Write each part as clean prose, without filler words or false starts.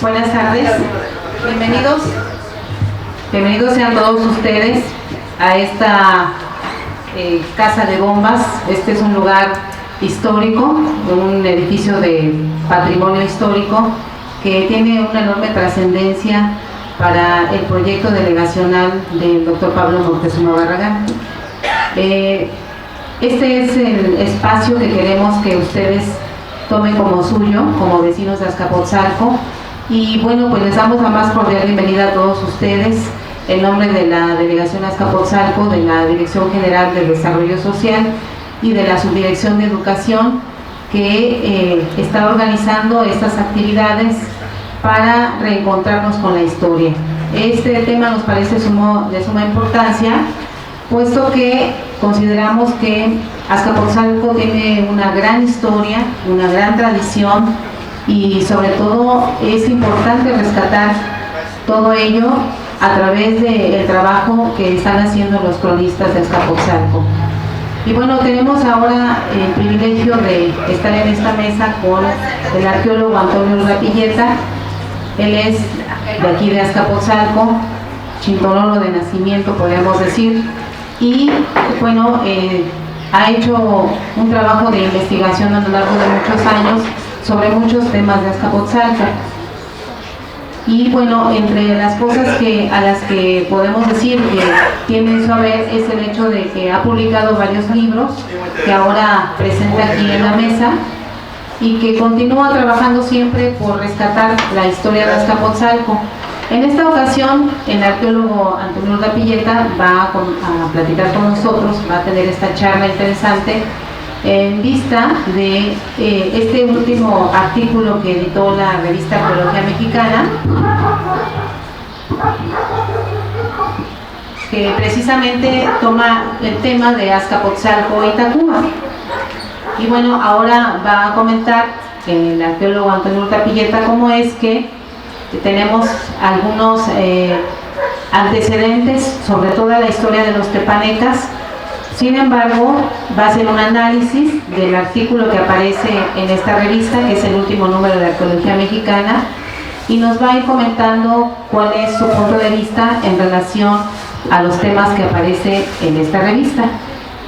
Buenas tardes, bienvenidos sean todos ustedes a esta Casa de Bombas. Este es un lugar histórico, un edificio de patrimonio histórico que tiene una enorme trascendencia para el proyecto delegacional del doctor Pablo Moctezuma Barragán. Este es el espacio que queremos que ustedes tomen como suyo, como vecinos de Azcapotzalco, y bueno, pues les damos la más cordial bienvenida a todos ustedes en nombre de la Delegación Azcapotzalco, de la Dirección General de Desarrollo Social y de la Subdirección de Educación, que está organizando estas actividades para reencontrarnos con la historia. Este tema nos parece de suma importancia, puesto que consideramos que Azcapotzalco tiene una gran historia, una gran tradición, y sobre todo es importante rescatar todo ello a través del trabajo que están haciendo los cronistas de Azcapotzalco. Y bueno, tenemos ahora el privilegio de estar en esta mesa con el arqueólogo Antonio Urrapilleta. Él es de aquí de Azcapotzalco, chintonolo de nacimiento, podríamos decir, y bueno, ha hecho un trabajo de investigación a lo largo de muchos años sobre muchos temas de Azcapotzalco. Y bueno, entre las cosas a las que podemos decir que tiene eso a ver es el hecho de que ha publicado varios libros que ahora presenta aquí en la mesa, y que continúa trabajando siempre por rescatar la historia de Azcapotzalco. En esta ocasión, el arqueólogo Antonio Urrapilleta va a platicar con nosotros, va a tener esta charla interesante en vista de este último artículo que editó la revista Arqueología Mexicana, que precisamente toma el tema de Azcapotzalco y Tacuma. Y bueno, ahora va a comentar el arqueólogo Antonio Urrapilleta cómo es que tenemos algunos antecedentes sobre toda la historia de los tepanecas. Sin embargo, va a hacer un análisis del artículo que aparece en esta revista, que es el último número de Arqueología Mexicana, y nos va a ir comentando cuál es su punto de vista en relación a los temas que aparece en esta revista.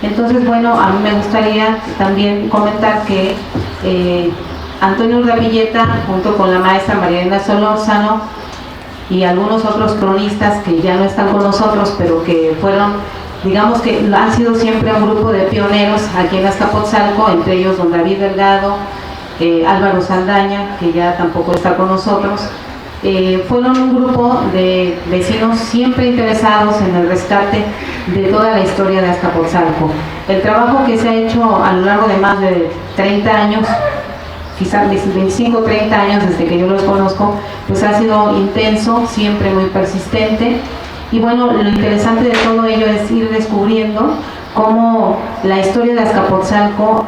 Entonces, bueno, a mí me gustaría también comentar que Antonio Urrapilleta, junto con la maestra María Elena Solórzano y algunos otros cronistas que ya no están con nosotros, pero que fueron, digamos que han sido siempre un grupo de pioneros aquí en Azcapotzalco, entre ellos don David Delgado, Álvaro Saldaña, que ya tampoco está con nosotros. Fueron un grupo de vecinos siempre interesados en el rescate de toda la historia de Azcapotzalco. El trabajo que se ha hecho a lo largo de más de 30 años, quizás 25 o 30 años desde que yo los conozco, pues ha sido intenso, siempre muy persistente. Y bueno, lo interesante de todo ello es ir descubriendo cómo la historia de Azcapotzalco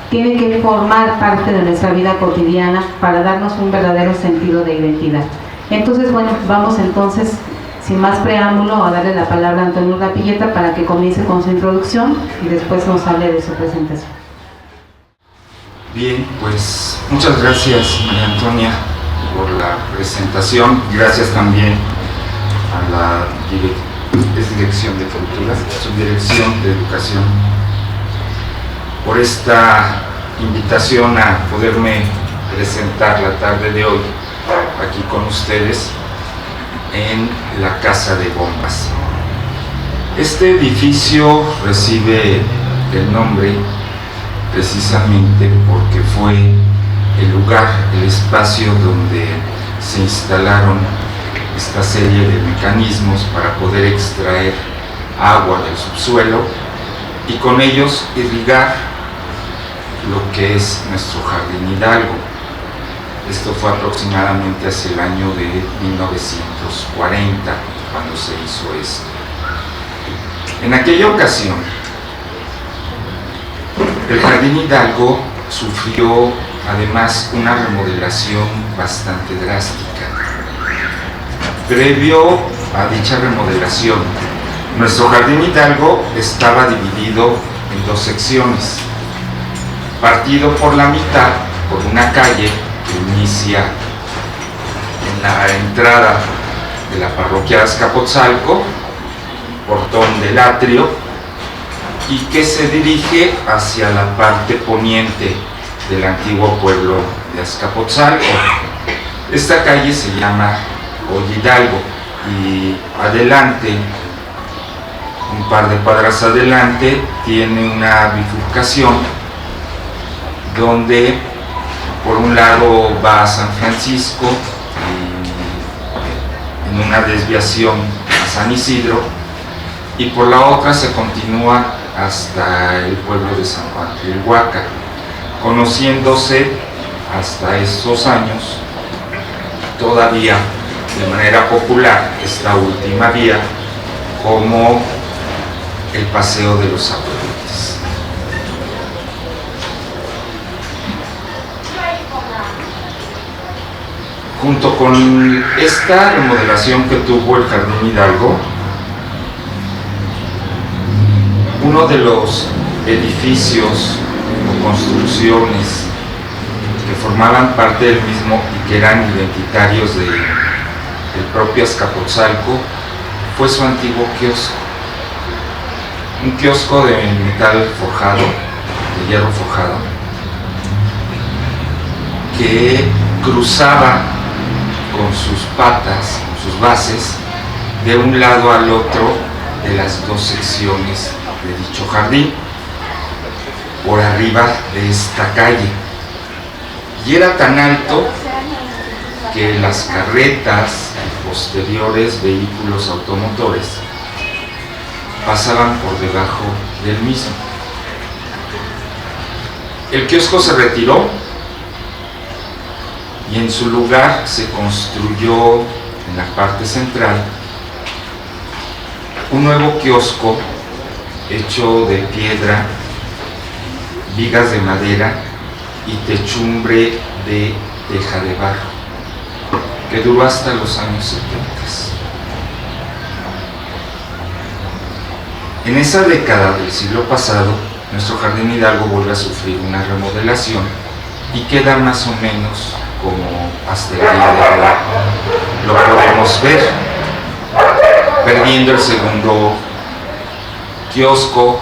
tiene que formar parte de nuestra vida cotidiana para darnos un verdadero sentido de identidad. Entonces, bueno, vamos entonces, sin más preámbulo, a darle la palabra a Antonio Urrapilleta para que comience con su introducción y después nos hable de su presentación. Bien, pues muchas gracias, María Antonia, por la presentación. Gracias también a la Dirección de Cultura, Subdirección de Educación, por esta invitación a poderme presentar la tarde de hoy aquí con ustedes en la Casa de Bombas. Este edificio recibe el nombre precisamente porque fue el lugar, el espacio donde se instalaron esta serie de mecanismos para poder extraer agua del subsuelo y con ellos irrigar lo que es nuestro Jardín Hidalgo. Esto fue aproximadamente hacia el año de 1940 cuando se hizo esto. En aquella ocasión, el Jardín Hidalgo sufrió además una remodelación bastante drástica. Previo a dicha remodelación, nuestro Jardín Hidalgo estaba dividido en dos secciones. partido por la mitad por una calle que inicia en la entrada de la parroquia de Azcapotzalco, portón del atrio, y que se dirige hacia la parte poniente del antiguo pueblo de Azcapotzalco. Esta calle se llama Oye Hidalgo, y adelante, un par de cuadras adelante, tiene una bifurcación donde por un lado va a San Francisco y en una desviación a San Isidro, y por la otra se continúa hasta el pueblo de San Juan Tlalhuaca, conociéndose hasta estos años todavía de manera popular esta última vía como el Paseo de los Abuelitos. Junto con esta remodelación que tuvo el Jardín Hidalgo, uno de los edificios o construcciones que formaban parte del mismo y que eran identitarios del propio Azcapotzalco fue su antiguo kiosco. Un kiosco de metal forjado, de hierro forjado, que cruzaba con sus patas, con sus bases, de un lado al otro de las dos secciones de dicho jardín, por arriba de esta calle. Y era tan alto que las carretas y posteriores vehículos automotores pasaban por debajo del mismo. El kiosco se retiró y en su lugar se construyó en la parte central un nuevo kiosco hecho de piedra, vigas de madera y techumbre de teja de barro, que duró hasta los años 70. En esa década del siglo pasado, nuestro Jardín Hidalgo vuelve a sufrir una remodelación y queda más o menos como hasta el día de hoy lo podemos ver, perdiendo el segundo kiosco,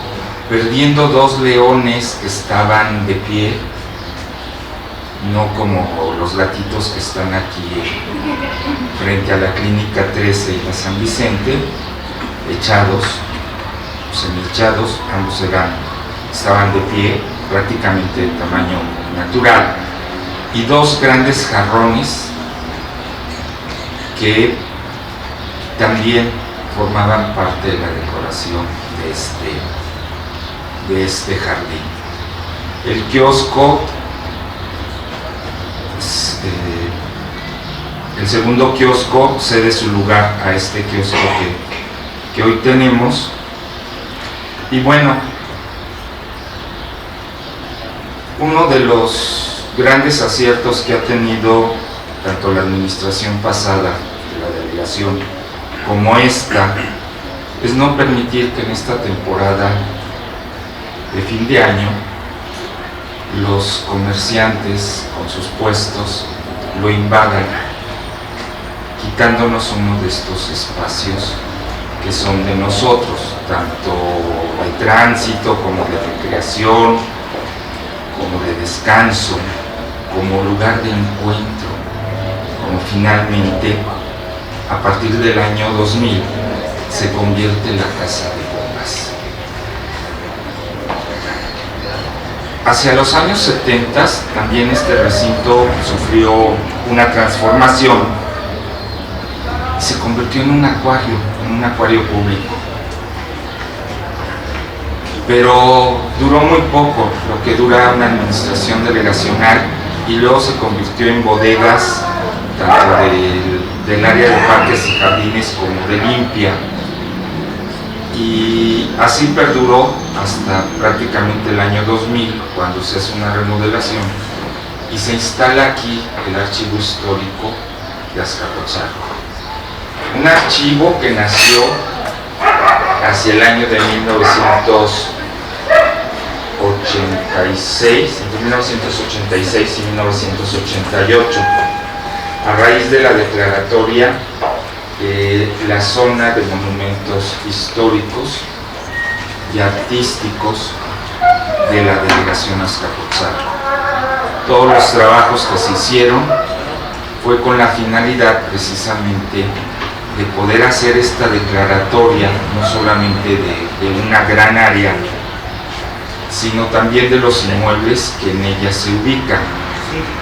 perdiendo dos leones que estaban de pie, no como los gatitos que están aquí frente a la Clínica 13 y la San Vicente, echados, semi-echados, ambos estaban de pie, prácticamente de tamaño natural, y dos grandes jarrones que también formaban parte de la decoración de este jardín. El kiosco, el segundo kiosco cede su lugar a este kiosco que hoy tenemos. Y bueno, uno de los grandes aciertos que ha tenido tanto la administración pasada de la delegación como esta es no permitir que en esta temporada de fin de año los comerciantes con sus puestos lo invadan, quitándonos uno de estos espacios que son de nosotros, tanto de tránsito como de recreación, como de descanso, como lugar de encuentro, como finalmente a partir del año 2000 se convierte en la Casa de Bombas. Hacia los años 70 también este recinto sufrió una transformación y se convirtió en un acuario público. Pero duró muy poco, lo que dura una administración delegacional, y luego se convirtió en bodegas tanto del área de parques y jardines como de limpia, y así perduró hasta prácticamente el año 2000, cuando se hace una remodelación y se instala aquí el Archivo Histórico de Azcapotzalco, un archivo que nació hacia el año de 1980, 1986, entre 1986 y 1988. A raíz de la declaratoria, la zona de monumentos históricos y artísticos de la delegación Azcapotzalco. Todos los trabajos que se hicieron fue con la finalidad precisamente de poder hacer esta declaratoria no solamente de una gran área, sino también de los inmuebles que en ella se ubican,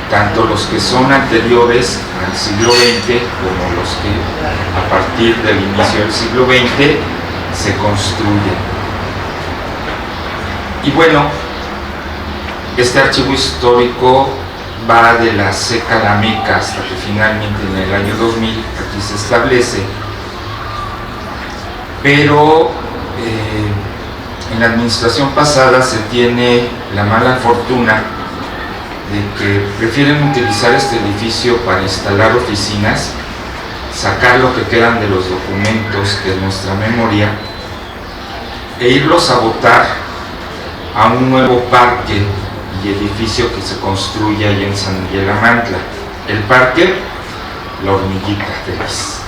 tanto los que son anteriores al siglo XX como los que a partir del inicio del siglo XX se construyen. Y bueno, este archivo histórico va de la Seca a la Meca hasta que finalmente en el año 2000 aquí se establece, pero en la administración pasada se tiene la mala fortuna de que prefieren utilizar este edificio para instalar oficinas, sacar lo que quedan de los documentos de nuestra memoria e irlos a botar a un nuevo parque y edificio que se construye ahí en San Miguel Amantla. El parque, La Hormiguita Feliz,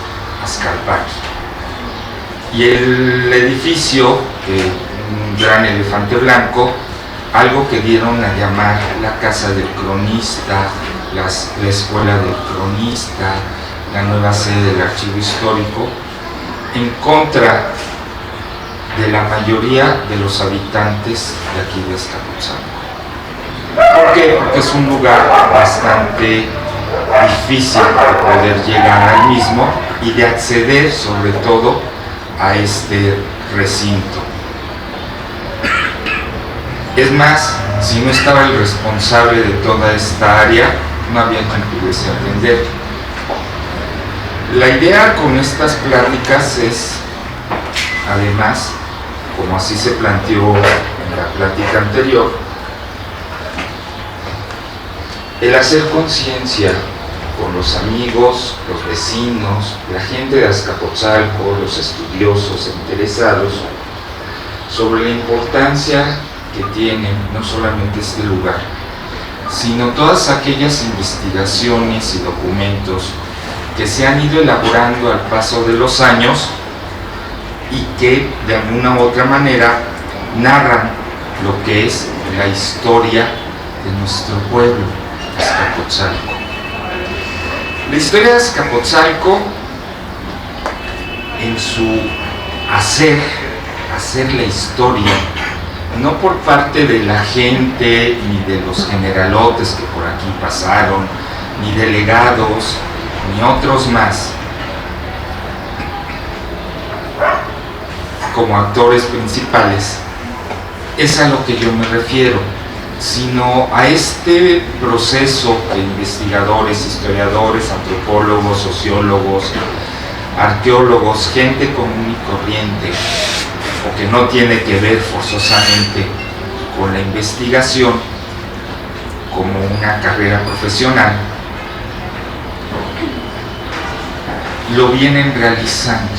Azcalpaqui. Y el edificio, un gran elefante blanco, algo que dieron a llamar la Casa del Cronista, la Escuela del Cronista, la nueva sede del Archivo Histórico, en contra de la mayoría de los habitantes de aquí de Azcapotzalco. ¿Por qué? Porque es un lugar bastante difícil de poder llegar al mismo y de acceder sobre todo a este recinto. Es más, si no estaba el responsable de toda esta área, no había quien pudiese atender. La idea con estas pláticas es, además, como así se planteó en la plática anterior, el hacer conciencia con los amigos, los vecinos, la gente de Azcapotzalco, los estudiosos e interesados, sobre la importancia que tiene no solamente este lugar, sino todas aquellas investigaciones y documentos que se han ido elaborando al paso de los años y que de alguna u otra manera narran lo que es la historia de nuestro pueblo, Azcapotzalco. La historia de Azcapotzalco, en su hacer la historia, no por parte de la gente, ni de los generalotes que por aquí pasaron, ni delegados, ni otros más, como actores principales, es a lo que yo me refiero, sino a este proceso de investigadores, historiadores, antropólogos, sociólogos, arqueólogos, gente común y corriente, o que no tiene que ver forzosamente con la investigación como una carrera profesional, lo vienen realizando.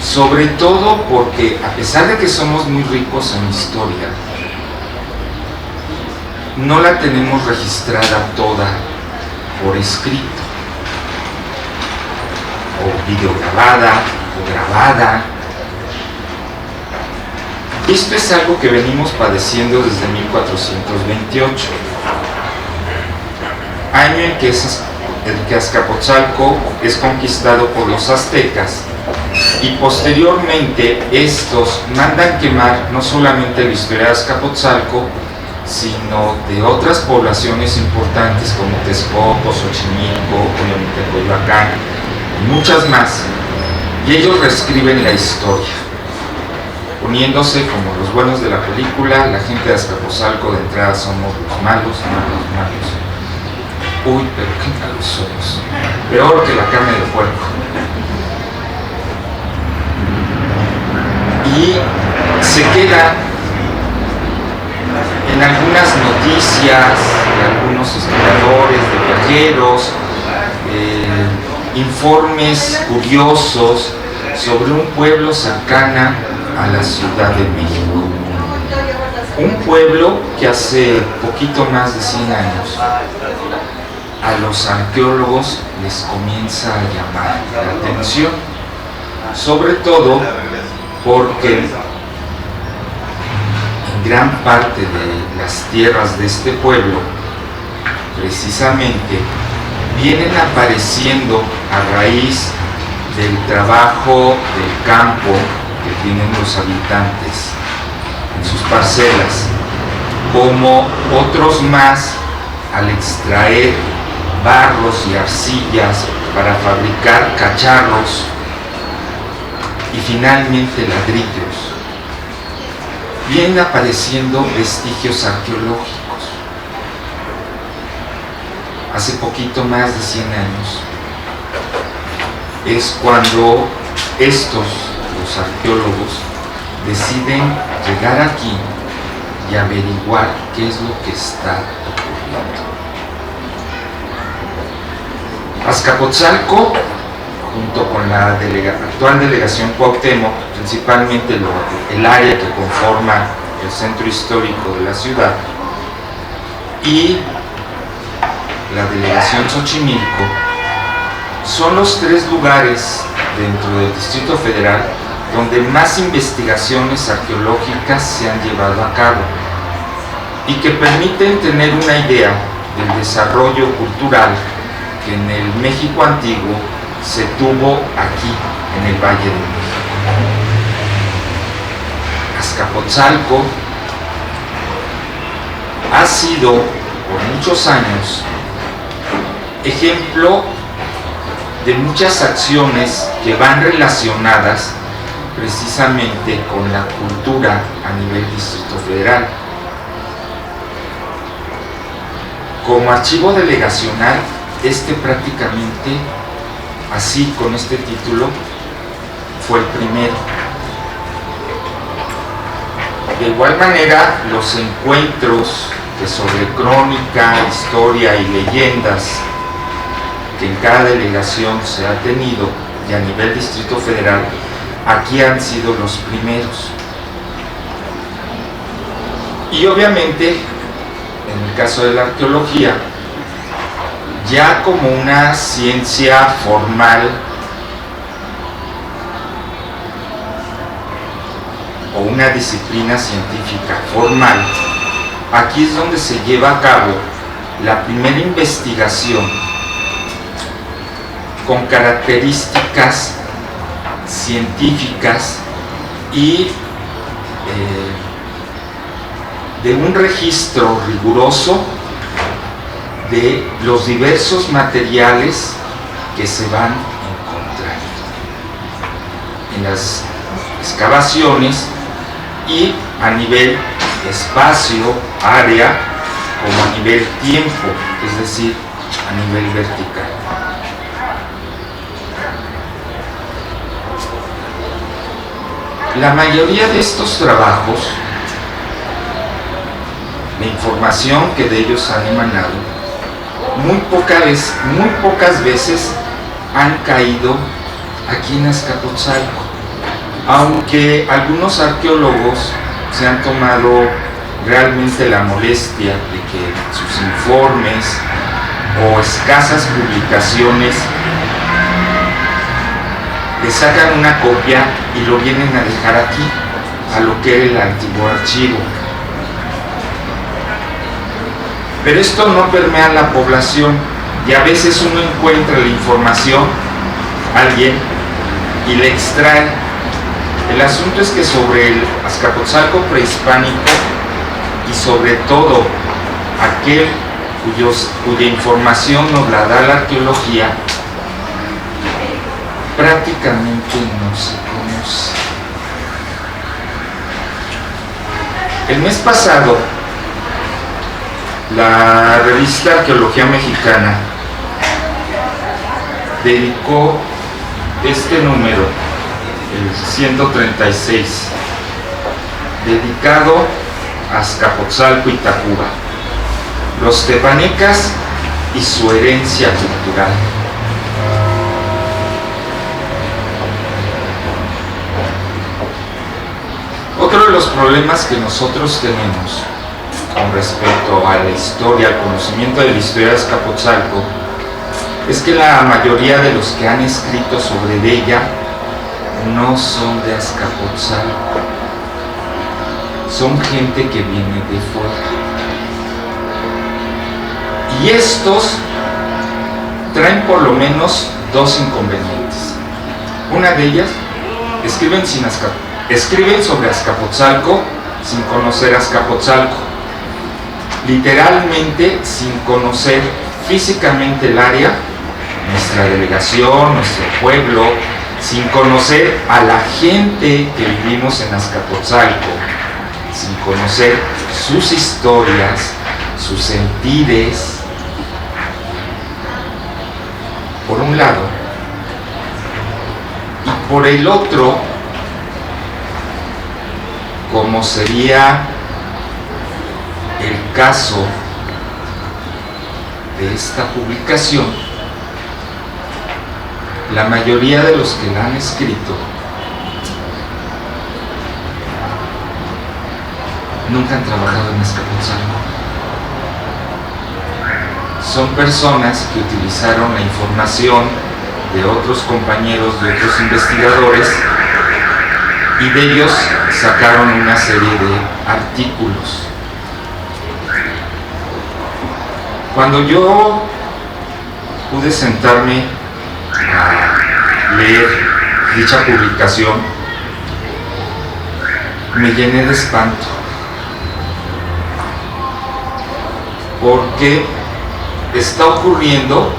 Sobre todo porque, a pesar de que somos muy ricos en historia, no la tenemos registrada toda por escrito, o videograbada, o grabada. Esto es algo que venimos padeciendo desde 1428, año en que Azcapotzalco es conquistado por los aztecas, y posteriormente estos mandan quemar no solamente la historia de Azcapotzalco, sino de otras poblaciones importantes como Texcoco, Xochimilco, obviamente Coyoacán y muchas más, y ellos reescriben la historia, poniéndose como los buenos de la película. La gente de Azcapotzalco de entrada somos los malos. Uy, pero qué malos somos, peor que la carne de puerco. Y se queda en algunas noticias de algunos historiadores, de viajeros, informes curiosos sobre un pueblo cercano a la Ciudad de México. Un pueblo que hace poquito más de 100 años a los arqueólogos les comienza a llamar la atención, sobre todo porque en gran parte de las tierras de este pueblo precisamente vienen apareciendo a raíz del trabajo del campo que tienen los habitantes en sus parcelas, como otros más al extraer barros y arcillas para fabricar cacharros y finalmente ladrillos. Vienen apareciendo vestigios arqueológicos. Hace poquito más de 100 años es cuando los arqueólogos, deciden llegar aquí y averiguar qué es lo que está ocurriendo. Azcapotzalco, junto con la actual delegación Cuauhtémoc, principalmente el área que conforma el centro histórico de la ciudad, y la delegación Xochimilco, son los 3 lugares dentro del Distrito Federal donde más investigaciones arqueológicas se han llevado a cabo y que permiten tener una idea del desarrollo cultural que en el México antiguo se tuvo aquí en el Valle de México. Azcapotzalco ha sido por muchos años ejemplo de muchas acciones que van relacionadas precisamente con la cultura a nivel Distrito Federal. Como archivo delegacional, prácticamente, así con este título, fue el primero. De igual manera, los encuentros sobre crónica, historia y leyendas que en cada delegación se ha tenido, y a nivel Distrito Federal, aquí han sido los primeros. Y obviamente, en el caso de la arqueología, ya como una ciencia formal o una disciplina científica formal, aquí es donde se lleva a cabo la primera investigación con características científicas y de un registro riguroso de los diversos materiales que se van encontrando en las excavaciones y a nivel espacio, área, como a nivel tiempo, es decir, a nivel vertical. La mayoría de estos trabajos, la información que de ellos han emanado, muy pocas veces han caído aquí en Azcapotzalco, aunque algunos arqueólogos se han tomado realmente la molestia de que sus informes o escasas publicaciones le sacan una copia y lo vienen a dejar aquí, a lo que era el antiguo archivo. Pero esto no permea a la población y a veces uno encuentra la información, alguien, y le extrae. El asunto es que sobre el Azcapotzalco prehispánico y sobre todo aquel cuya información nos la da la arqueología, prácticamente no se conoce. El mes pasado, la revista Arqueología Mexicana dedicó este número, el 136, dedicado a Azcapotzalco y Tacuba, los tepanecas y su herencia cultural. Otro de los problemas que nosotros tenemos con respecto a la historia, al conocimiento de la historia de Azcapotzalco, es que la mayoría de los que han escrito sobre ella no son de Azcapotzalco, son gente que viene de fuera. Y estos traen por lo menos dos inconvenientes. Una de ellas, escriben sobre Azcapotzalco sin conocer Azcapotzalco, literalmente sin conocer físicamente el área, nuestra delegación, nuestro pueblo, sin conocer a la gente que vivimos en Azcapotzalco, sin conocer sus historias, sus sentires, por un lado, y por el otro, como sería el caso de esta publicación, la mayoría de los que la han escrito nunca han trabajado en Azcapotzalco. Son personas que utilizaron la información de otros compañeros, de otros investigadores, y de ellos sacaron una serie de artículos. Cuando yo pude sentarme a leer dicha publicación, me llené de espanto, porque está ocurriendo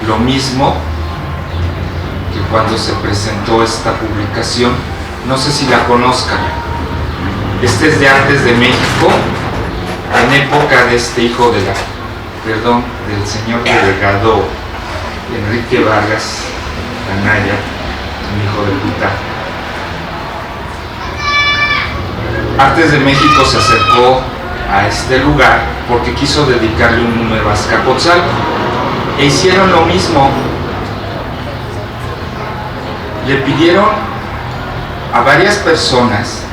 lo mismo que cuando se presentó esta publicación. No sé si la conozcan. Este es de Artes de México, en época de este hijo del señor delegado Enrique Vargas Anaya, un hijo de puta. Artes de México se acercó a este lugar porque quiso dedicarle un número a Azcapotzalco, e hicieron lo mismo. Le pidieron a varias personas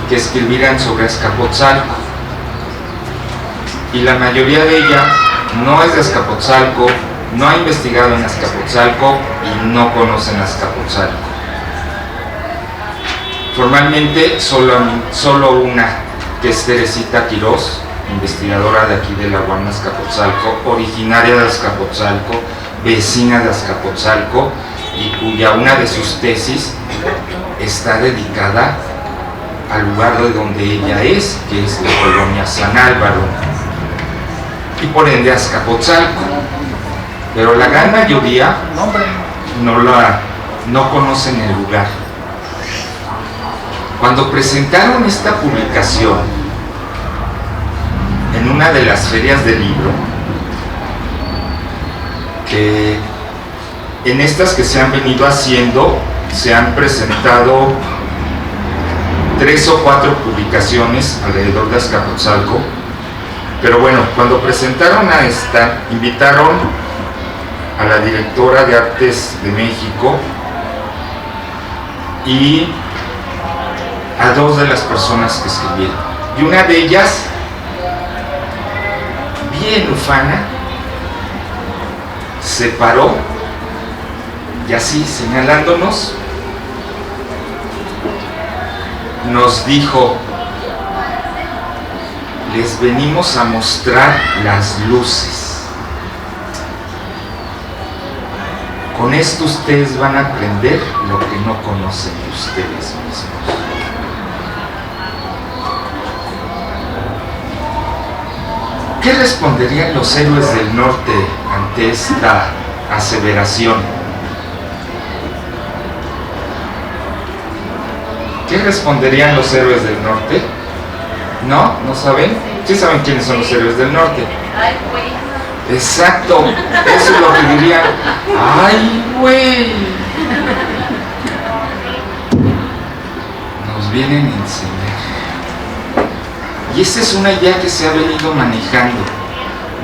que escribieran sobre Azcapotzalco, y la mayoría de ellas no es de Azcapotzalco, no ha investigado en Azcapotzalco y no conocen Azcapotzalco. Formalmente solo una, que es Teresita Quirós, investigadora de aquí de la UAM Azcapotzalco, originaria de Azcapotzalco, vecina de Azcapotzalco, y cuya una de sus tesis está dedicada al lugar de donde ella es, que es la colonia San Álvaro, y por ende Azcapotzalco. Pero la gran mayoría no conocen el lugar. Cuando presentaron esta publicación en una de las ferias del libro, que en estas que se han venido haciendo, se han presentado 3 o 4 publicaciones alrededor de Azcapotzalco, pero bueno, cuando presentaron a esta, invitaron a la directora de Artes de México y a 2 de las personas que escribieron, y una de ellas, bien ufana, se paró y así, señalándonos, nos dijo: les venimos a mostrar las luces. Con esto ustedes van a aprender lo que no conocen de ustedes mismos. ¿Qué responderían los héroes del norte ante esta aseveración? ¿Qué responderían los héroes del norte? ¿No? ¿No saben? Sí saben quiénes son los héroes del norte. Ay, güey. Exacto, eso es lo que dirían. ¡Ay, güey! Nos vienen a enseñar. Y esta es una idea que se ha venido manejando.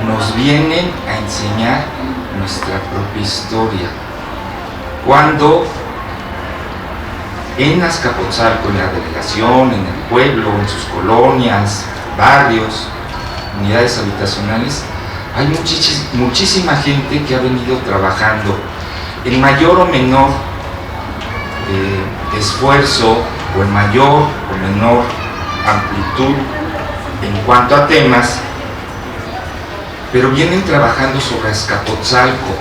Nos vienen a enseñar nuestra propia historia. Cuando en Azcapotzalco, en la delegación, en el pueblo, en sus colonias, barrios, unidades habitacionales, hay muchísima gente que ha venido trabajando en mayor o menor esfuerzo, o en mayor o menor amplitud en cuanto a temas, pero vienen trabajando sobre Azcapotzalco,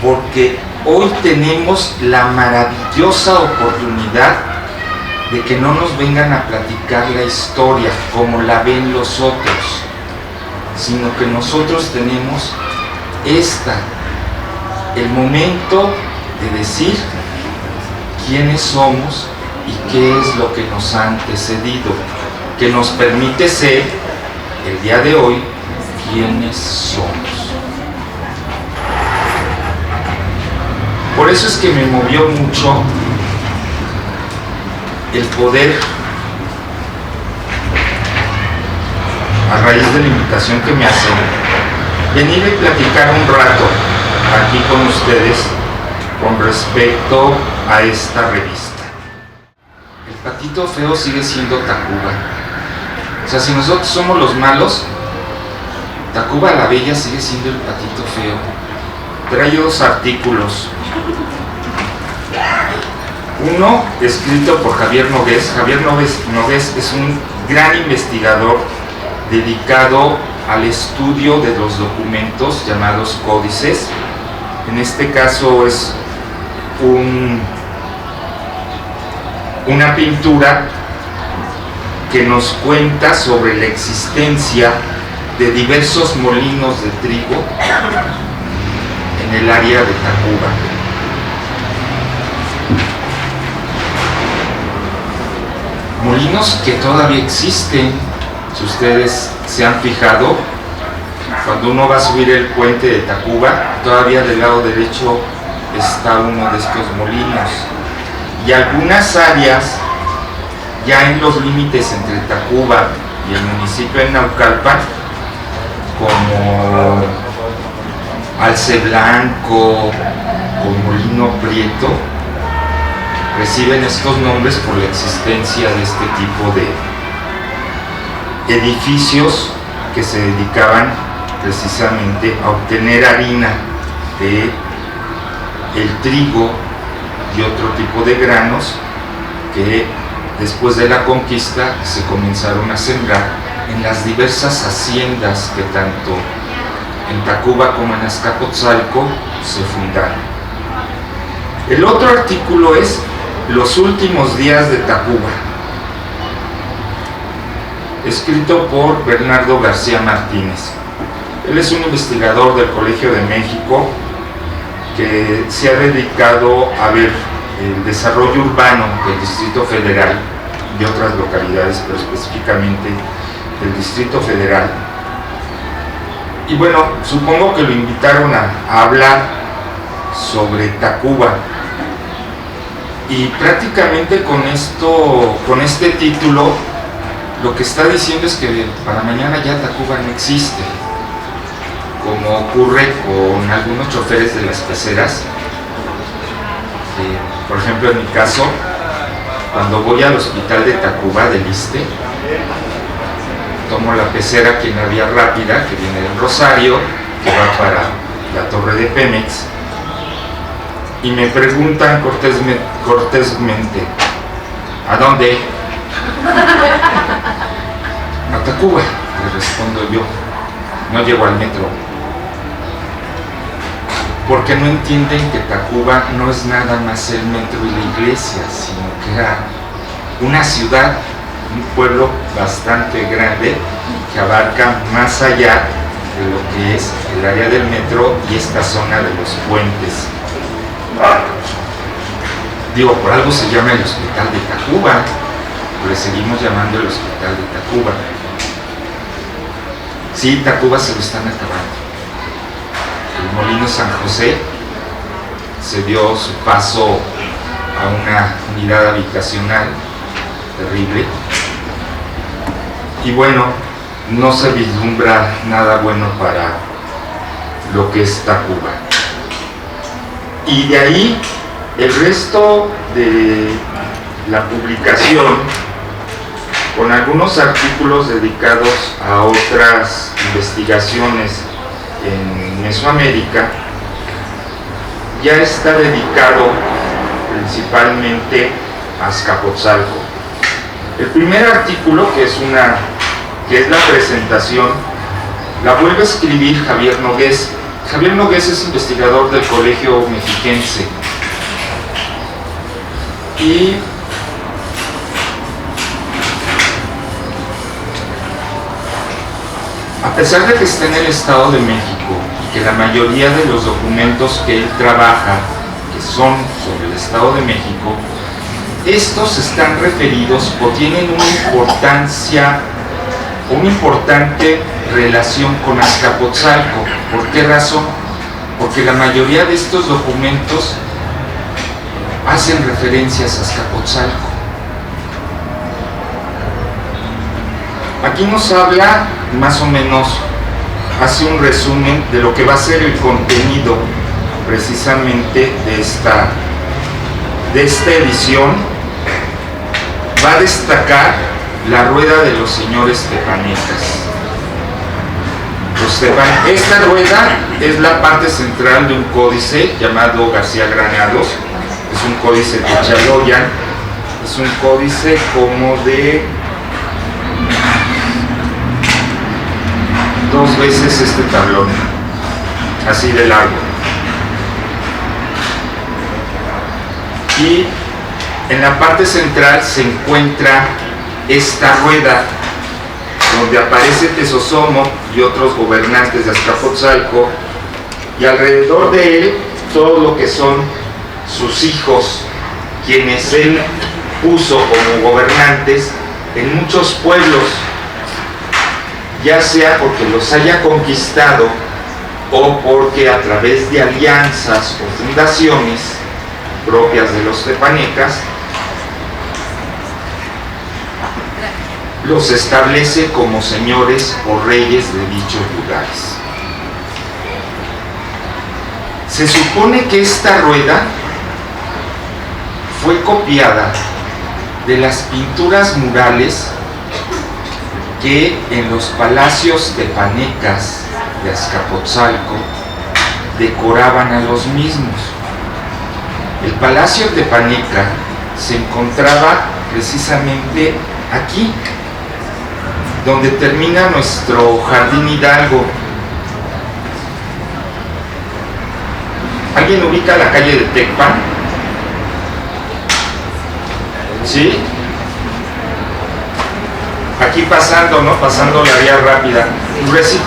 porque hoy tenemos la maravillosa oportunidad de que no nos vengan a platicar la historia como la ven los otros, sino que nosotros tenemos el momento de decir quiénes somos y qué es lo que nos ha antecedido, que nos permite ser el día de hoy quiénes somos. Por eso es que me movió mucho el poder, a raíz de la invitación que me hacen, venir y platicar un rato aquí con ustedes con respecto a esta revista. El patito feo sigue siendo Tacuba. O sea, si nosotros somos los malos, Tacuba la Bella sigue siendo el patito feo. Trae 2 artículos. Uno escrito por Javier Nogués. Javier Nogués es un gran investigador dedicado al estudio de los documentos llamados códices. En este caso es una pintura que nos cuenta sobre la existencia de diversos molinos de trigo en el área de Tacuba. Molinos que todavía existen. Si ustedes se han fijado, cuando uno va a subir el puente de Tacuba, todavía del lado derecho está uno de estos molinos. Y algunas áreas, ya en los límites entre Tacuba y el municipio de Naucalpan, como Alce Blanco o Molino Prieto, reciben estos nombres por la existencia de este tipo de edificios que se dedicaban precisamente a obtener harina de el trigo y otro tipo de granos que después de la conquista se comenzaron a sembrar en las diversas haciendas que tanto en Tacuba como en Azcapotzalco se fundaron. El otro artículo es Los últimos días de Tacuba, escrito por Bernardo García Martínez. Él es un investigador del Colegio de México que se ha dedicado a ver el desarrollo urbano del Distrito Federal y otras localidades, pero específicamente del Distrito Federal. Y bueno, supongo que lo invitaron a hablar sobre Tacuba. Y prácticamente con este título, lo que está diciendo es que para mañana ya Tacuba no existe, como ocurre con algunos choferes de las peceras. Por ejemplo, en mi caso, cuando voy al hospital de Tacuba, del Iste, tomo la pecera que en la vía rápida, que viene del Rosario, que va para la torre de Pemex, y me preguntan cortésmente, ¿a dónde? A Tacuba, le respondo yo, no llego al metro. Porque no entienden que Tacuba no es nada más el metro y la iglesia, sino que era una ciudad, un pueblo bastante grande que abarca más allá de lo que es el área del metro y esta zona de los puentes. Digo, por algo se llama el Hospital de Tacuba, le seguimos llamando el Hospital de Tacuba. Sí, Tacuba se lo están acabando. El Molino San José se dio su paso a una unidad habitacional terrible y bueno, no se vislumbra nada bueno para lo que es Tacuba. Y de ahí el resto de la publicación con algunos artículos dedicados a otras investigaciones en Mesoamérica. Ya está dedicado principalmente a Azcapotzalco. El primer artículo, que es la presentación, la vuelve a escribir Javier Nogués. Javier Nogués es investigador del Colegio Mexiquense y a pesar de que está en el Estado de México y que la mayoría de los documentos que él trabaja, que son sobre el Estado de México, estos están referidos o tienen una importante relación con Azcapotzalco. ¿Por qué razón? Porque la mayoría de estos documentos hacen referencias a Azcapotzalco. Aquí nos habla más o menos, hace un resumen de lo que va a ser el contenido precisamente de esta edición. Va a destacar la rueda de los señores tepanecas. Esta rueda es la parte central de un códice llamado García Granados. Es un códice de Chaloyan. Es un códice como de 2 veces este tablón, así de largo. Y en la parte central se encuentra esta rueda donde aparece Tezosomo y otros gobernantes de Azcapotzalco, y alrededor de él todo lo que son sus hijos, quienes él puso como gobernantes en muchos pueblos, ya sea porque los haya conquistado o porque a través de alianzas o fundaciones propias de los tepanecas los establece como señores o reyes de dichos lugares. Se supone que esta rueda fue copiada de las pinturas murales que en los palacios tepanecas de Azcapotzalco decoraban a los mismos. El palacio tepaneca se encontraba precisamente aquí, donde termina nuestro Jardín Hidalgo. ¿Alguien ubica la calle de Tecpan? ¿Sí? Aquí pasando, ¿no? Pasando la vía rápida.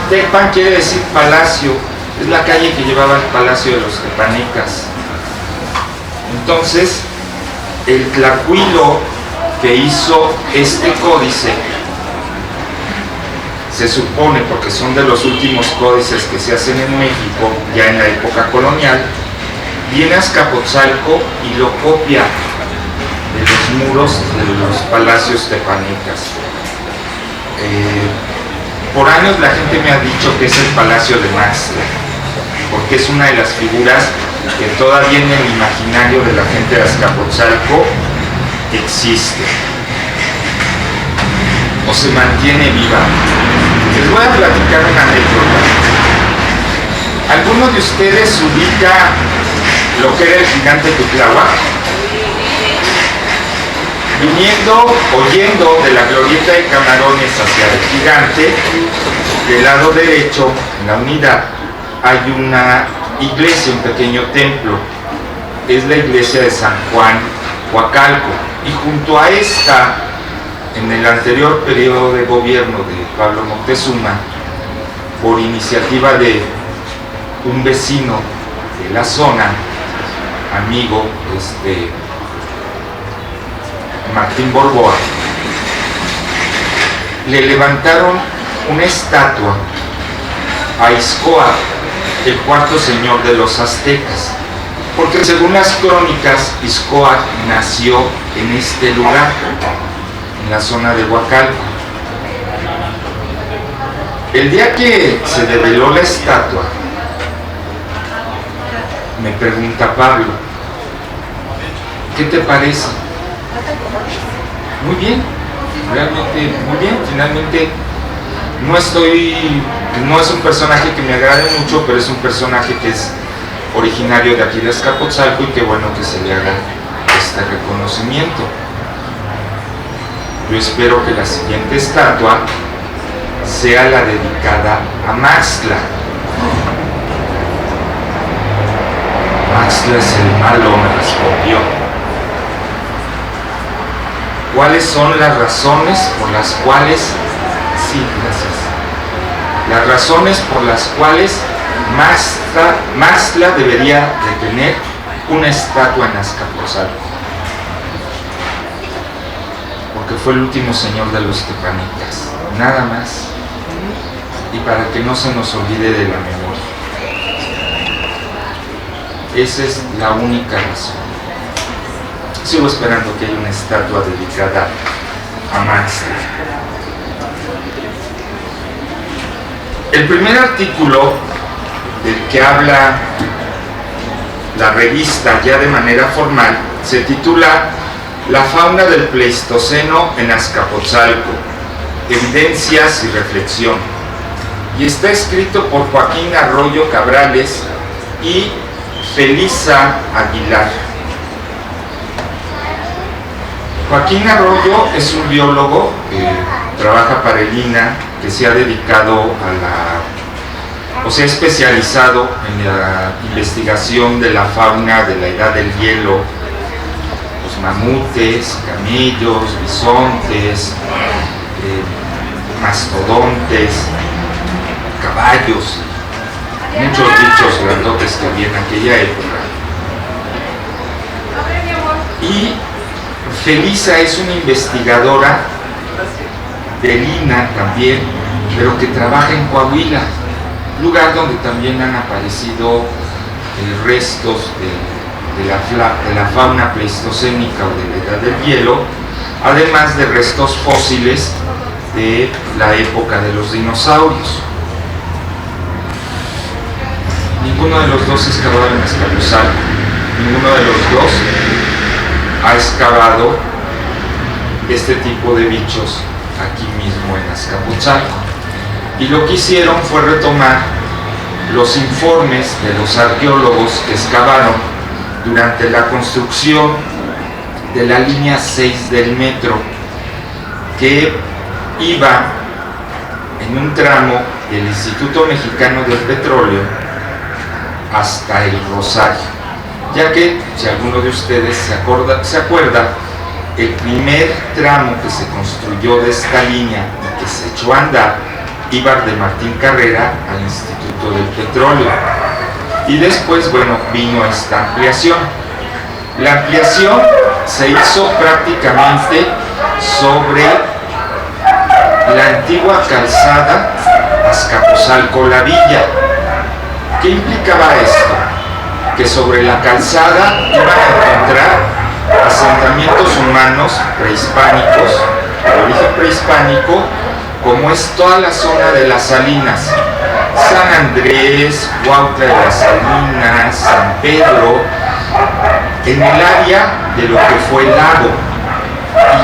Tecpan quiere decir palacio. Es la calle que llevaba al palacio de los tepanecas. Entonces, el tlacuilo que hizo este códice, se supone, porque son de los últimos códices que se hacen en México, ya en la época colonial, viene a Azcapotzalco y lo copia de los muros de los palacios tepanecas. Por años la gente me ha dicho que es el Palacio de Maxtla, porque es una de las figuras que todavía en el imaginario de la gente de Azcapotzalco existe o se mantiene viva. Les voy a platicar una anécdota. ¿Alguno de ustedes ubica lo que era el gigante Cuitláhuac? Oyendo de la glorieta de Camarones hacia el gigante, del lado derecho, en la unidad, hay una iglesia, un pequeño templo. Es la iglesia de San Juan Coacalco, y junto a esta, en el anterior periodo de gobierno de Pablo Moctezuma, por iniciativa de un vecino de la zona, amigo Martín Borboa, le levantaron una estatua a Ixcoatl, el cuarto señor de los aztecas, porque según las crónicas, Ixcoatl nació en este lugar, en la zona de Huacalco. El día que se develó la estatua, me pregunta Pablo, ¿qué te parece? Muy bien, realmente muy bien. Finalmente no es un personaje que me agrade mucho, pero es un personaje que es originario de aquí de Azcapotzalco y qué bueno que se le haga este reconocimiento. Yo espero que la siguiente estatua sea la dedicada a Maxtla. Maxtla es el malo, me respondió. ¿Cuáles son las razones por las cuales... Sí, gracias. Las razones por las cuales Maxtla debería de tener una estatua en Azcapotzalco? Porque fue el último señor de los tepanitas, nada más. Y para que no se nos olvide de la memoria. Esa es la única razón. Sigo esperando que haya una estatua dedicada a Maxtla. El primer artículo del que habla la revista ya de manera formal se titula La fauna del Pleistoceno en Azcapotzalco, evidencias y reflexión, y está escrito por Joaquín Arroyo Cabrales y Felisa Aguilar. Joaquín Arroyo es un biólogo que trabaja para el INAH, que se ha dedicado se ha especializado en la investigación de la fauna de la edad del hielo, los mamutes, camellos, bisontes, mastodontes, caballos, muchos bichos grandotes que había en aquella época. Y Felisa es una investigadora del INAH también, pero que trabaja en Coahuila, lugar donde también han aparecido restos de la fauna pleistocénica o de la edad del hielo, además de restos fósiles de la época de los dinosaurios. Ninguno de los dos excavado en Azcapotzalco, ninguno de los dos ha excavado este tipo de bichos aquí mismo en Azcapotzalco. Y lo que hicieron fue retomar los informes de los arqueólogos que excavaron durante la construcción de la línea 6 del metro, que iba en un tramo del Instituto Mexicano del Petróleo hasta el Rosario, ya que, si alguno de ustedes se acuerda, el primer tramo que se construyó de esta línea y que se echó a andar iba de Martín Carrera al Instituto del Petróleo, y después, bueno, vino esta ampliación. La ampliación se hizo prácticamente sobre la antigua calzada Azcapotzalco-La Villa. ¿Qué implicaba esto? Que sobre la calzada iban a encontrar asentamientos humanos prehispánicos, de origen prehispánico, como es toda la zona de las Salinas, San Andrés, Huautla de las Salinas, San Pedro, en el área de lo que fue el lago.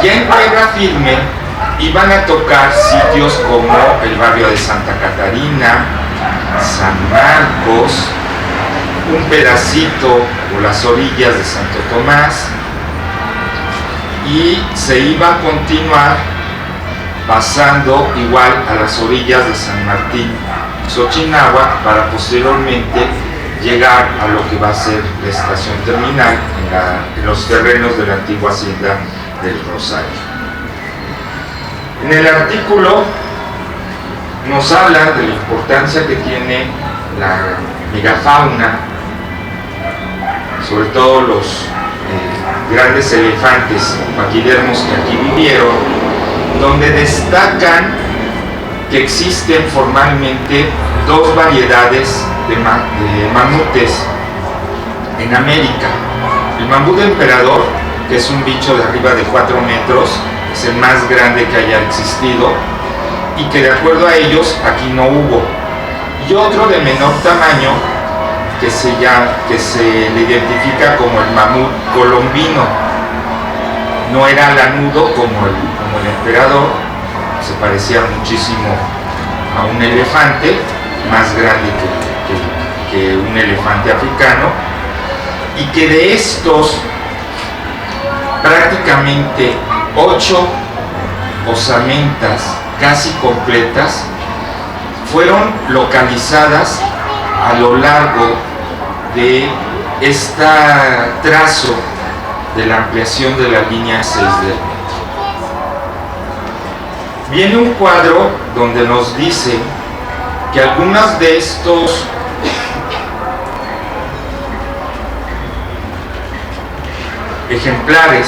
Y ya en tierra firme iban a tocar sitios como el barrio de Santa Catarina, San Marcos, un pedacito o las orillas de Santo Tomás, y se iba a continuar pasando igual a las orillas de San Martín, Xochinahuac, para posteriormente llegar a lo que va a ser la estación terminal en los terrenos de la antigua hacienda del Rosario. En el artículo nos habla de la importancia que tiene la megafauna, sobre todo los grandes elefantes paquidermos que aquí vivieron, donde destacan que existen formalmente dos variedades de mamutes en América. El mamut emperador, que es un bicho de arriba de 4 metros, es el más grande que haya existido, y que de acuerdo a ellos aquí no hubo. Y otro de menor tamaño que se le identifica como el mamut colombino. no era lanudo como el emperador, se parecía muchísimo a un elefante, más grande que un elefante africano, y que de estos prácticamente 8 osamentas casi completas fueron localizadas a lo largo de este trazo de la ampliación de la línea 6 del metro. Viene un cuadro donde nos dice que algunos de estos ejemplares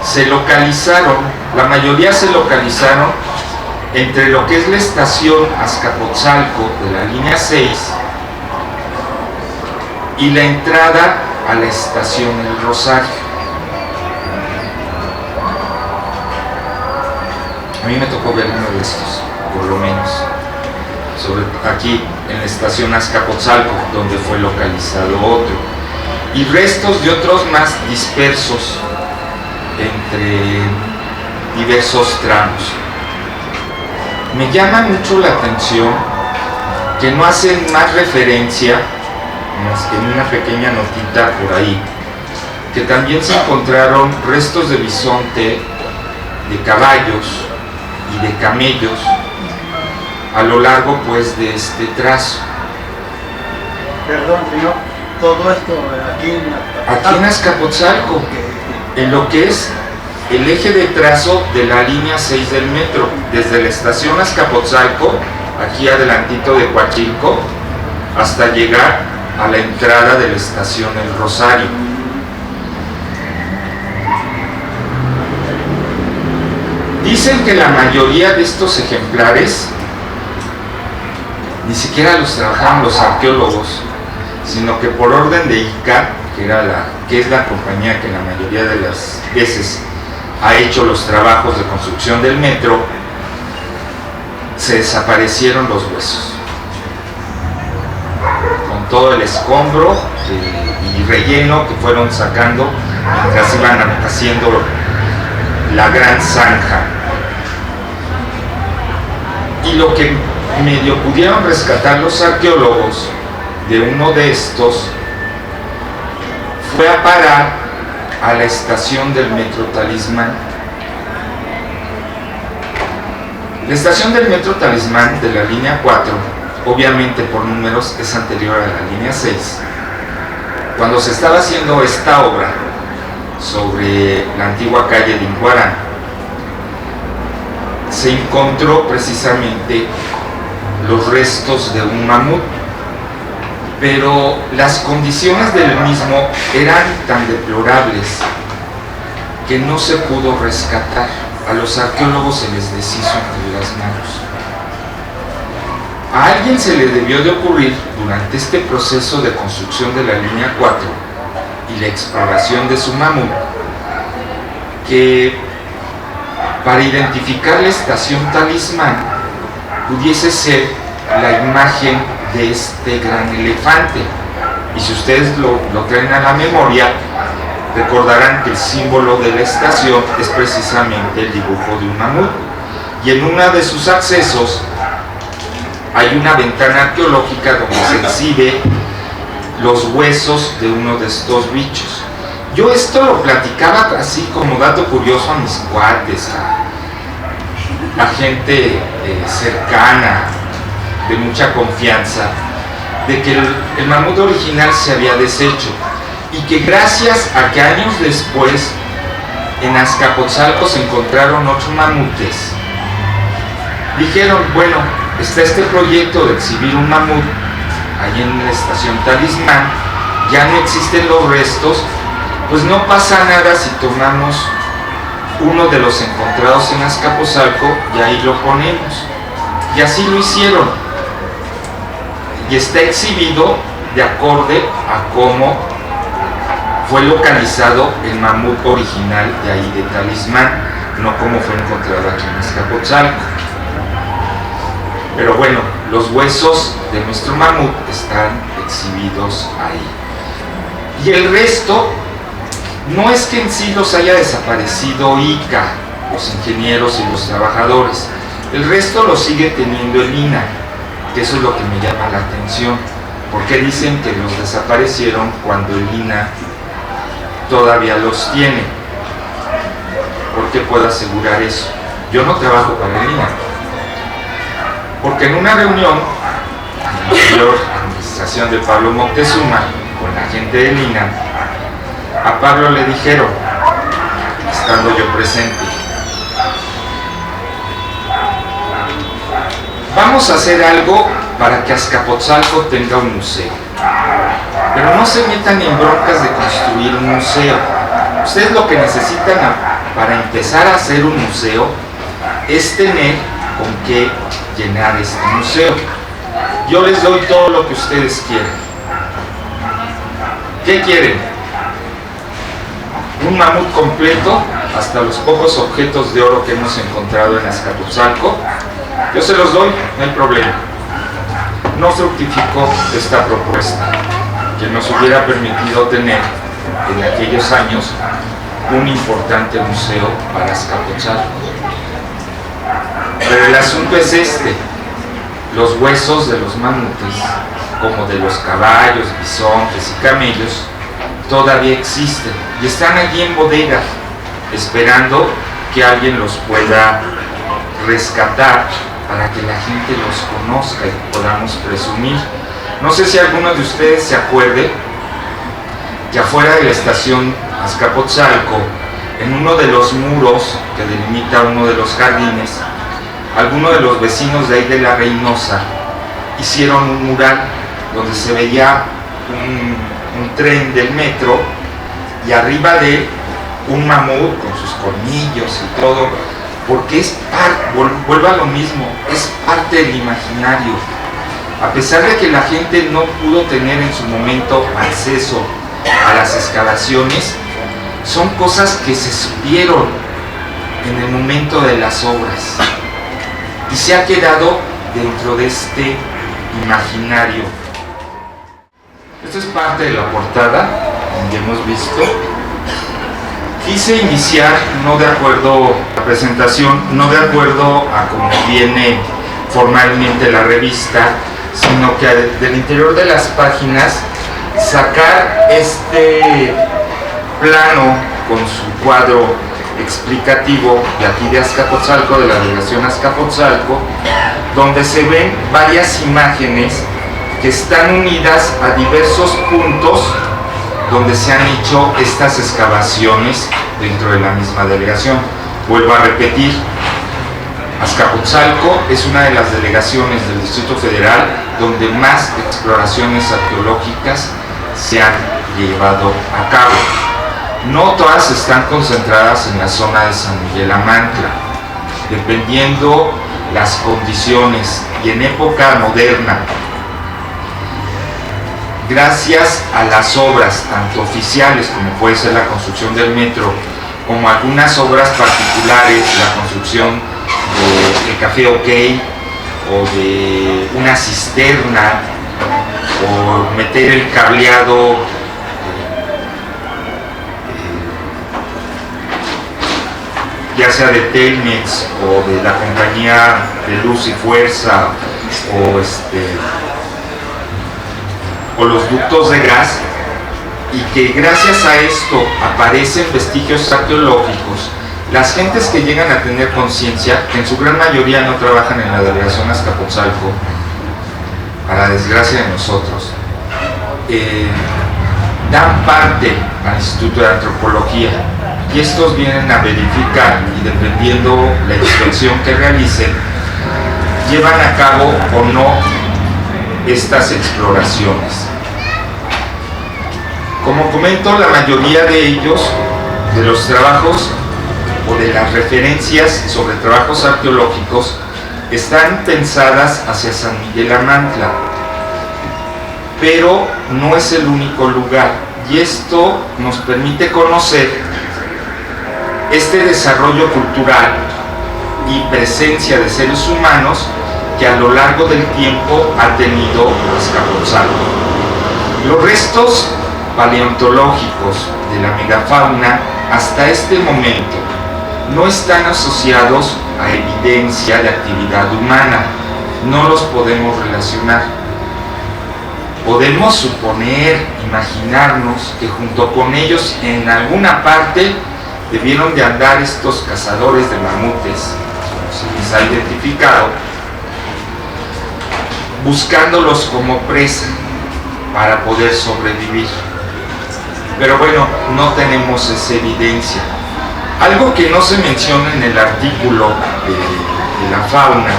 se localizaron, la mayoría se localizaron entre lo que es la estación Azcapotzalco de la línea 6 y la entrada a la estación El Rosario. A mí me tocó ver uno de estos, por lo menos, aquí en la estación Azcapotzalco, donde fue localizado otro, y restos de otros más dispersos entre diversos tramos. Me llama mucho la atención que no hacen más referencia, más que en una pequeña notita por ahí, que también se encontraron restos de bisonte, de caballos y de camellos a lo largo pues de este trazo. Perdón, señor, todo esto aquí en Azcapotzalco, en lo que es el eje de trazo de la línea 6 del metro, desde la estación Azcapotzalco, aquí adelantito de Coachilco, hasta llegar a la entrada de la estación El Rosario. Dicen que la mayoría de estos ejemplares ni siquiera los trabajaban los arqueólogos, sino que por orden de ICA, que es la compañía que la mayoría de las veces ha hecho los trabajos de construcción del metro, se desaparecieron los huesos con todo el escombro y relleno que fueron sacando mientras iban haciendo la gran zanja. Y lo que medio pudieron rescatar los arqueólogos de uno de estos fue a parar a la estación del metro Talismán. La estación del metro Talismán de la línea 4, obviamente por números es anterior a la línea 6. Cuando se estaba haciendo esta obra sobre la antigua calle de Inguarán, se encontró precisamente los restos de un mamut, pero las condiciones del mismo eran tan deplorables que no se pudo rescatar. A los arqueólogos se les deshizo entre las manos. A alguien se le debió de ocurrir durante este proceso de construcción de la línea 4 y la exploración de su mamut que para identificar la estación Talismán pudiese ser la imagen de este gran elefante. Y si ustedes lo traen a la memoria, recordarán que el símbolo de la estación es precisamente el dibujo de un mamut, y en uno de sus accesos hay una ventana arqueológica donde se exhibe los huesos de uno de estos bichos. Yo esto lo platicaba así como dato curioso a mis cuates, a gente cercana, de mucha confianza, de que el mamut original se había deshecho y que gracias a que años después en Azcapotzalco se encontraron 8 mamutes, dijeron, bueno, está este proyecto de exhibir un mamut ahí en la estación Talismán, ya no existen los restos, pues no pasa nada si tomamos uno de los encontrados en Azcapotzalco y ahí lo ponemos. Y así lo hicieron. Y está exhibido de acorde a cómo fue localizado el mamut original de ahí de Talismán, no como fue encontrado aquí en Azcapotzalco. Pero bueno, los huesos de nuestro mamut están exhibidos ahí. Y el resto No es que en sí los haya desaparecido ICA, los ingenieros y los trabajadores. El resto lo sigue teniendo el INAH, que eso es lo que me llama la atención. Porque dicen que los desaparecieron cuando el INAH todavía los tiene. ¿Por qué puedo asegurar eso? Yo no trabajo para el INAH. Porque en una reunión, en la anterior administración de Pablo Moctezuma, con la gente del INAH, a Pablo le dijeron, estando yo presente, vamos a hacer algo para que Azcapotzalco tenga un museo. Pero no se metan en broncas de construir un museo. Ustedes lo que necesitan para empezar a hacer un museo es tener con qué llenar este museo. Yo les doy todo lo que ustedes quieran. ¿Qué quieren? Un mamut completo, hasta los pocos objetos de oro que hemos encontrado en Azcapotzalco. Yo se los doy, no hay problema. No fructificó esta propuesta, que nos hubiera permitido tener en aquellos años un importante museo para Azcapotzalco. Pero el asunto es este: los huesos de los mamutes, como de los caballos, bisontes y camellos, todavía existen y están allí en bodega, esperando que alguien los pueda rescatar para que la gente los conozca y podamos presumir. No sé si alguno de ustedes se acuerde que afuera de la estación Azcapotzalco, en uno de los muros que delimita uno de los jardines, algunos de los vecinos de ahí de La Reynosa hicieron un mural donde se veía un tren del metro y arriba de él un mamut con sus colmillos y todo, porque es parte, vuelvo a lo mismo, es parte del imaginario. A pesar de que la gente no pudo tener en su momento acceso a las excavaciones, son cosas que se supieron en el momento de las obras y se ha quedado dentro de este imaginario. Esta es parte de la portada que hemos visto. Quise iniciar no de acuerdo a la presentación, no de acuerdo a cómo viene formalmente la revista, sino que del interior de las páginas sacar este plano con su cuadro explicativo de aquí de Azcapotzalco, de la delegación Azcapotzalco, donde se ven varias imágenes que están unidas a diversos puntos donde se han hecho estas excavaciones dentro de la misma delegación. Vuelvo a repetir, Azcapotzalco es una de las delegaciones del Distrito Federal donde más exploraciones arqueológicas se han llevado a cabo. No todas están concentradas en la zona de San Miguel Amantla, dependiendo las condiciones y en época moderna. Gracias a las obras, tanto oficiales como puede ser la construcción del metro, como algunas obras particulares, la construcción del Café OK, o de una cisterna, o meter el cableado ya sea de Telmex o de la compañía de Luz y Fuerza, o los ductos de gas, y que gracias a esto aparecen vestigios arqueológicos. Las gentes que llegan a tener conciencia, que en su gran mayoría no trabajan en la delegación Azcapotzalco, para desgracia de nosotros, dan parte al Instituto de Antropología, y estos vienen a verificar, y dependiendo la inspección que realicen, llevan a cabo o no estas exploraciones. Como comento, la mayoría de ellos, de los trabajos o de las referencias sobre trabajos arqueológicos, están pensadas hacia San Miguel Amantla, pero no es el único lugar, y esto nos permite conocer este desarrollo cultural y presencia de seres humanos que a lo largo del tiempo ha tenido Azcapotzalco. Los restos paleontológicos de la megafauna hasta este momento no están asociados a evidencia de actividad humana, no los podemos relacionar. Podemos suponer, imaginarnos que junto con ellos en alguna parte debieron de andar estos cazadores de mamutes, como se les ha identificado, buscándolos como presa para poder sobrevivir. Pero bueno, no tenemos esa evidencia. Algo que no se menciona en el artículo de la fauna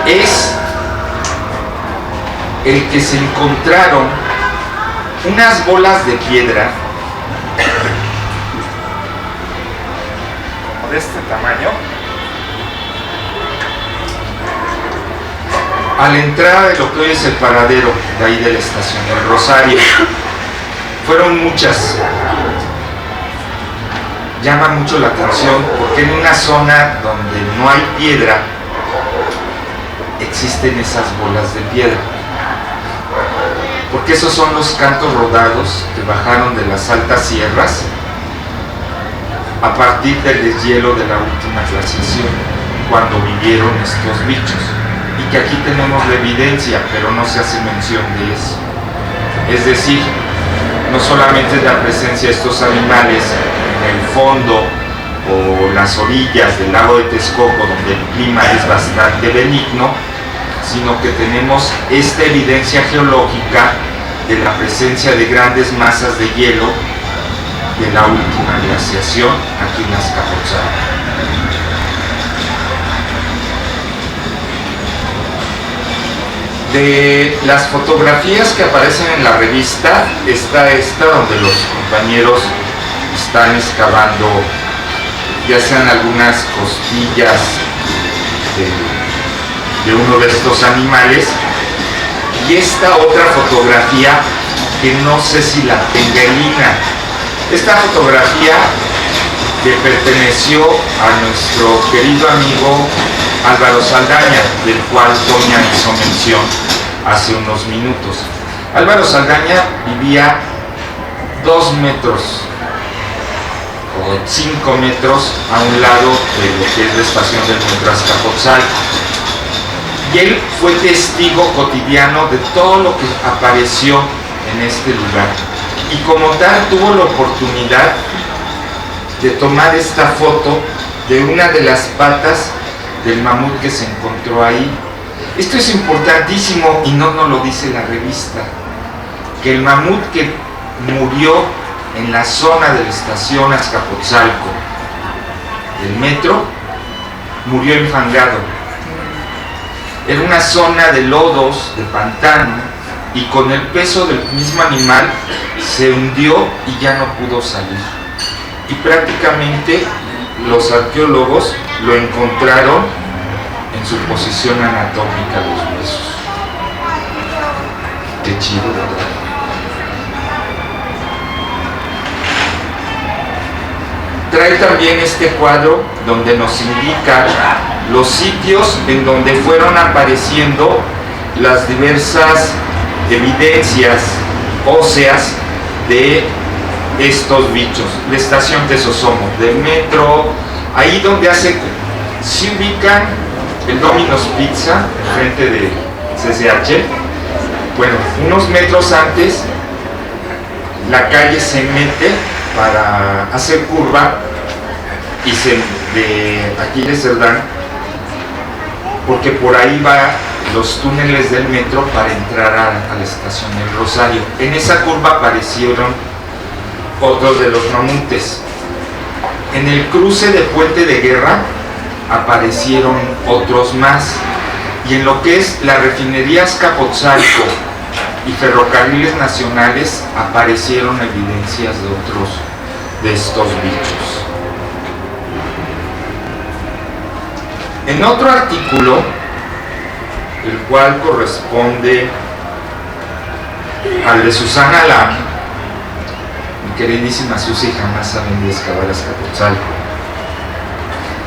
es el que se encontraron unas bolas de piedra de este tamaño a la entrada de lo que hoy es el paradero de ahí de la estación del Rosario. Fueron muchas. Llama mucho la atención porque en una zona donde no hay piedra existen esas bolas de piedra, porque esos son los cantos rodados que bajaron de las altas sierras a partir del deshielo de la última glaciación, cuando vivieron estos bichos, y que aquí tenemos la evidencia, pero no se hace mención de eso. Es decir, no solamente la presencia de estos animales en el fondo o las orillas del lago de Texcoco, donde el clima es bastante benigno, sino que tenemos esta evidencia geológica de la presencia de grandes masas de hielo de la última glaciación aquí en Azcapotzalco. De las fotografías que aparecen en la revista está esta donde los compañeros están excavando ya sean algunas costillas de uno de estos animales, y esta otra fotografía que no sé si la tenga en línea. Esta fotografía le perteneció a nuestro querido amigo Álvaro Saldaña, del cual Toña hizo mención hace unos minutos. Álvaro Saldaña vivía 2 metros o 5 metros a un lado de lo que es la estación del metro Azcapotzalco, y él fue testigo cotidiano de todo lo que apareció en este lugar, y como tal tuvo la oportunidad de tomar esta foto de una de las patas del mamut que se encontró ahí. Esto es importantísimo y no nos lo dice la revista, que el mamut que murió en la zona de la estación Azcapotzalco del metro murió enfangado. Era una zona de lodos, de pantano, y con el peso del mismo animal se hundió y ya no pudo salir. Y prácticamente los arqueólogos lo encontraron en su posición anatómica de los huesos. Qué chido, ¿verdad? Trae también este cuadro donde nos indica los sitios en donde fueron apareciendo las diversas evidencias óseas de estos bichos. La estación Tesosomo, del metro, ahí donde se ubican el Domino's Pizza, frente de CCH. Bueno, unos metros antes, la calle se mete para hacer curva y de Aquiles Cerdán, porque por ahí va los túneles del metro para entrar a la estación del Rosario. En esa curva aparecieron otros de los mamutes. En el cruce de Puente de Guerra aparecieron otros más, y en lo que es la refinería Azcapotzalco y ferrocarriles nacionales aparecieron evidencias de otros de estos bichos. En otro artículo, el cual corresponde al de Susana Lam, mi queridísima Susi, jamás ha venido a excavar Azcapotzalco.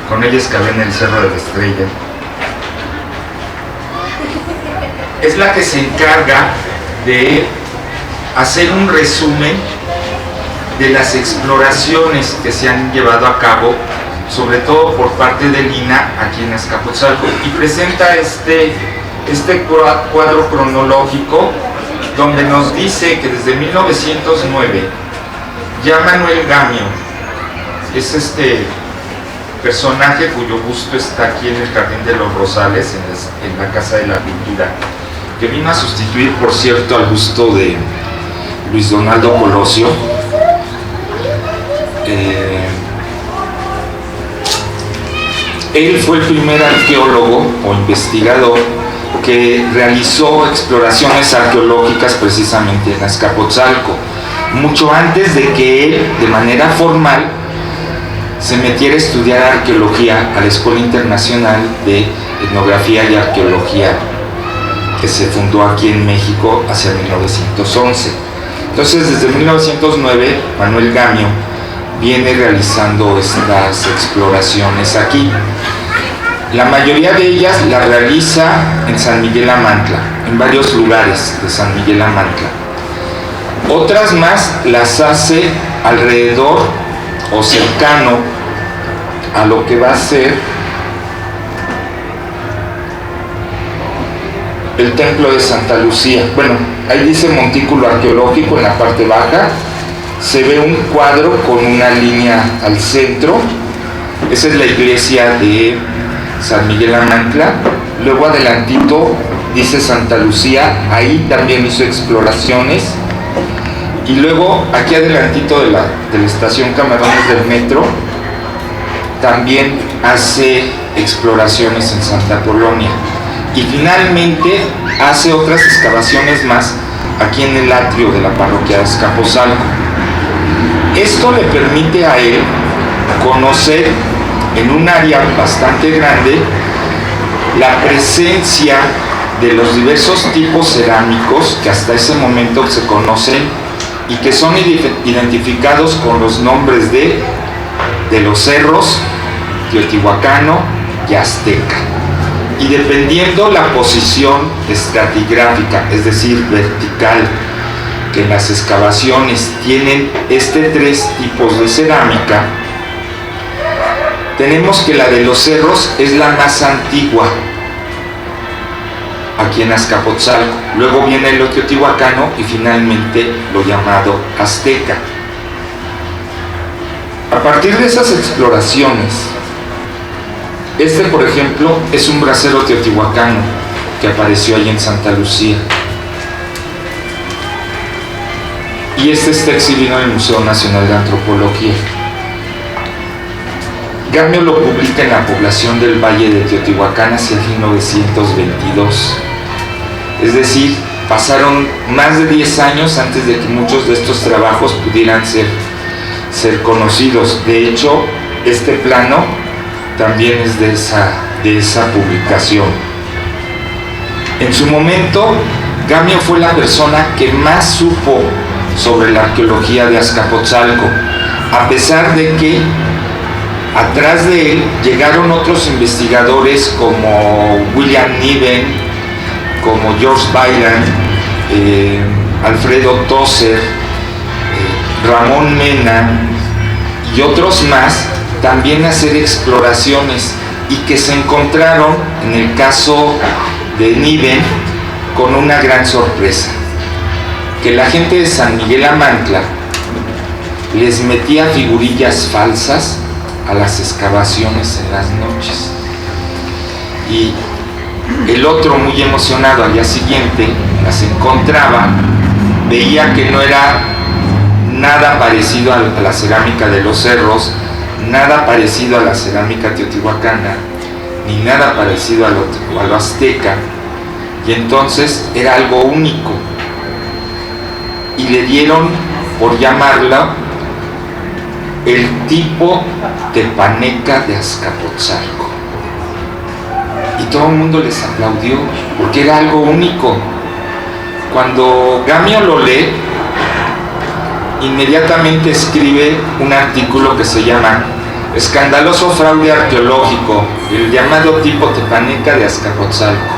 Con ella excavé en el Cerro de la Estrella. Es la que se encarga de hacer un resumen de las exploraciones que se han llevado a cabo, sobre todo por parte del INAH aquí en Azcapotzalco, y presenta este cuadro cronológico donde nos dice que desde 1909 ya Manuel Gamio es este personaje cuyo busto está aquí en el Jardín de los Rosales, en la Casa de la Cultura, que vino a sustituir, por cierto, al busto de Luis Donaldo Colosio. Él fue el primer arqueólogo o investigador que realizó exploraciones arqueológicas precisamente en Azcapotzalco, mucho antes de que él, de manera formal, se metiera a estudiar arqueología a la Escuela Internacional de Etnografía y Arqueología, que se fundó aquí en México hacia 1911. Entonces, desde 1909, Manuel Gamio viene realizando estas exploraciones aquí. La mayoría de ellas la realiza en San Miguel Amantla, en varios lugares de San Miguel Amantla. Otras más las hace alrededor o cercano a lo que va a ser el templo de Santa Lucía. Bueno, ahí dice montículo arqueológico en la parte baja. Se ve un cuadro con una línea al centro. Esa es la iglesia de San Miguel Amantla. Luego adelantito dice Santa Lucía, ahí también hizo exploraciones. Y luego aquí adelantito de la estación Camarones del metro también hace exploraciones en Santa Polonia. Y finalmente hace otras excavaciones más aquí en el atrio de la parroquia de Azcapotzalco. Esto le permite a él conocer en un área bastante grande la presencia de los diversos tipos cerámicos que hasta ese momento se conocen y que son identificados con los nombres de los cerros, teotihuacano y azteca. Y dependiendo la posición estratigráfica, es decir, vertical, que en las excavaciones tienen tres tipos de cerámica, tenemos que la de los cerros es la más antigua aquí en Azcapotzalco. Luego viene lo teotihuacano y finalmente lo llamado azteca. A partir de esas exploraciones, por ejemplo, es un brasero teotihuacano que apareció allí en Santa Lucía. Y está exhibido en el Museo Nacional de Antropología. Gamio lo publica en la población del Valle de Teotihuacán hacia 1922. Es decir, pasaron más de 10 años antes de que muchos de estos trabajos pudieran ser conocidos. De hecho, este plano también es de esa publicación. En su momento, Gamio fue la persona que más supo sobre la arqueología de Azcapotzalco, a pesar de que atrás de él llegaron otros investigadores como William Niven, como George Byron, Alfredo Tozer, Ramón Mena y otros más, también a hacer exploraciones, y que se encontraron, en el caso de Niven, con una gran sorpresa: que la gente de San Miguel Amantla les metía figurillas falsas a las excavaciones en las noches. Y el otro, muy emocionado, al día siguiente las encontraba, veía que no era nada parecido a la cerámica de los cerros, nada parecido a la cerámica teotihuacana, ni nada parecido a lo azteca, y entonces era algo único, y le dieron por llamarlo el tipo tepaneca de Azcapotzalco. Y todo el mundo les aplaudió porque era algo único. Cuando Gamio lo lee, inmediatamente escribe un artículo que se llama Escandaloso fraude arqueológico, el llamado tipo tepaneca de Azcapotzalco,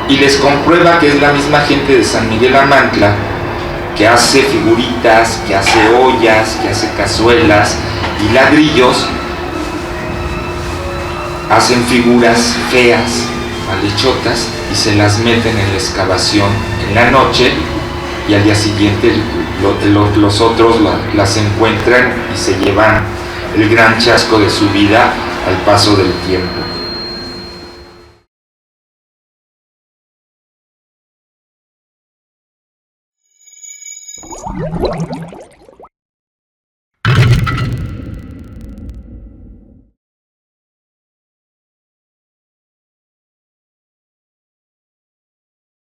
y les comprueba que es la misma gente de San Miguel Amantla que hace figuritas, que hace ollas, que hace cazuelas y ladrillos, hacen figuras feas, malhechotas, y se las meten en la excavación en la noche, y al día siguiente los otros las encuentran y se llevan el gran chasco de su vida al paso del tiempo.